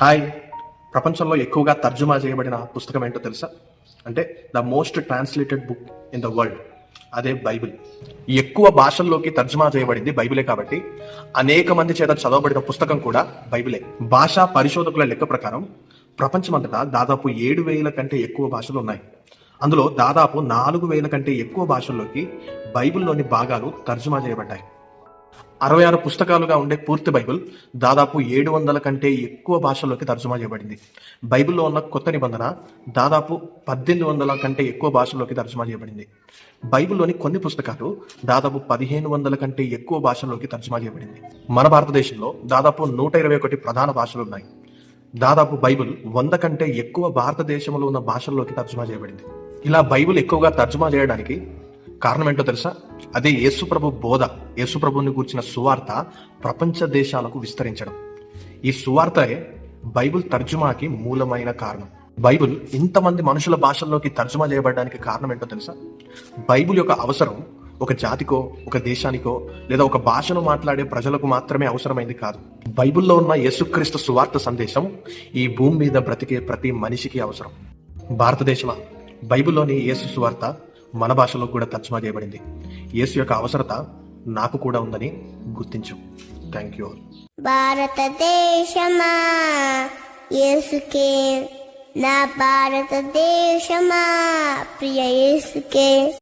Hi. ప్రపంచంలో ఎక్కువగా తర్జుమా చేయబడిన పుస్తకం ఏంటో తెలుసా? అంటే the most translated book in the world, అదే బైబిల్. ఎక్కువ భాషల్లోకి తర్జుమా చేయబడింది బైబిలే కాబట్టి అనేక మంది చేత చదవబడిన పుస్తకం కూడా బైబిలే. భాషా పరిశోధకుల లెక్క ప్రకారం ప్రపంచమంతటా దాదాపు 7,000 కంటే ఎక్కువ భాషలు ఉన్నాయి. అందులో దాదాపు 4,000 కంటే ఎక్కువ భాషల్లోకి బైబిల్లోని భాగాలు తర్జుమా చేయబడ్డాయి. 66 పుస్తకాలుగా ఉండే పూర్తి బైబిల్ దాదాపు 700 కంటే ఎక్కువ భాషల్లోకి తర్జుమా చేయబడింది. బైబిల్లో ఉన్న కొత్త నిబంధన దాదాపు 1800 కంటే ఎక్కువ భాషల్లోకి తర్జుమా చేయబడింది. బైబిల్లోని కొన్ని పుస్తకాలు దాదాపు 1500 కంటే ఎక్కువ భాషల్లోకి తర్జుమా చేయబడింది. మన భారతదేశంలో దాదాపు 121 ప్రధాన భాషలు ఉన్నాయి. దాదాపు బైబిల్ 100 కంటే ఎక్కువ భారతదేశంలో ఉన్న భాషల్లోకి తర్జుమా చేయబడింది. ఇలా బైబిల్ ఎక్కువగా తర్జుమా చేయడానికి కారణం ఏంటో తెలుసా? అదే యేసుప్రభు బోధ, యేసుప్రభుని గూర్చిన సువార్త ప్రపంచ దేశాలకు విస్తరించడం. ఈ సువార్తే బైబిల్ తర్జుమాకి మూలమైన కారణం. బైబిల్ ఇంతమంది మనుషుల భాషల్లోకి తర్జుమా చేయబడడానికి కారణం ఏంటో తెలుసా? బైబిల్ యొక్క అవసరం ఒక జాతికో, ఒక దేశానికో, లేదా ఒక భాషను మాట్లాడే ప్రజలకు మాత్రమే అవసరమైంది కాదు. బైబిల్లో ఉన్న యేసుక్రీస్తు సువార్త సందేశం ఈ భూమి మీద బ్రతికే ప్రతి మనిషికి అవసరం. భారతదేశమా, బైబిల్లోని యేసు సువార్త మన భాషలో కూడా తర్జుమా చేయబడింది. యేసు యొక్క అవసరత నాకు కూడా ఉందని గుర్తించు. Thank you. భారతదేశమా యేసుకే, నా భారతదేశమా ప్రియ యేసుకే.